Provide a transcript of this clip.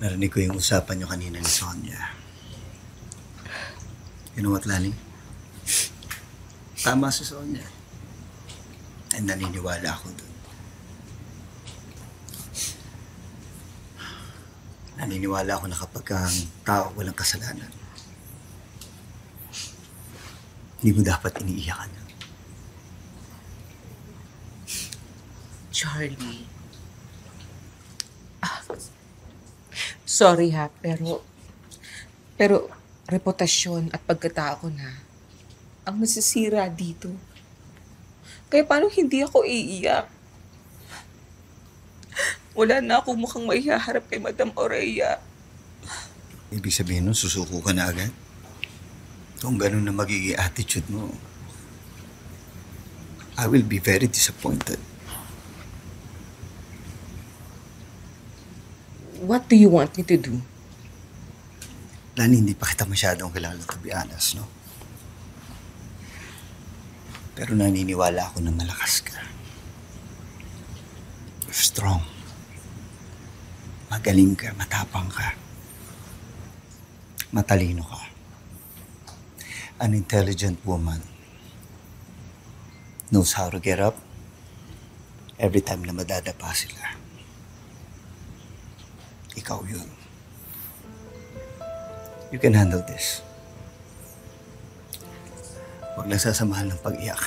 Narinig ko yung usapan nyo kanina ni Sonia. You know what, Lani? Tama si Sonia. At naniniwala ako dun. Naniniwala ako na kapag ang tao walang kasalanan, hindi mo dapat iniiyakan. Charlie. Sorry ha, pero reputasyon at pagkatao ko na ang nasisira dito. Kaya paano hindi ako iiyak? Wala na akong mukhang maihaharap kay Madam Aurea. Ibig sabihin nun, susuko ka na agad? Kung ganun na magiging attitude mo, I will be very disappointed. What do you want me to do? Lani, hindi pa kita masyadong kilala, to be honest, no? Pero naniniwala ako na malakas ka. You're strong. Magaling ka, matapang ka. Matalino ka. An intelligent woman. Knows how to get up every time na madadapa sila. Ikaw yun. You can handle this. Huwag lang sasamahan ng pag-iyak.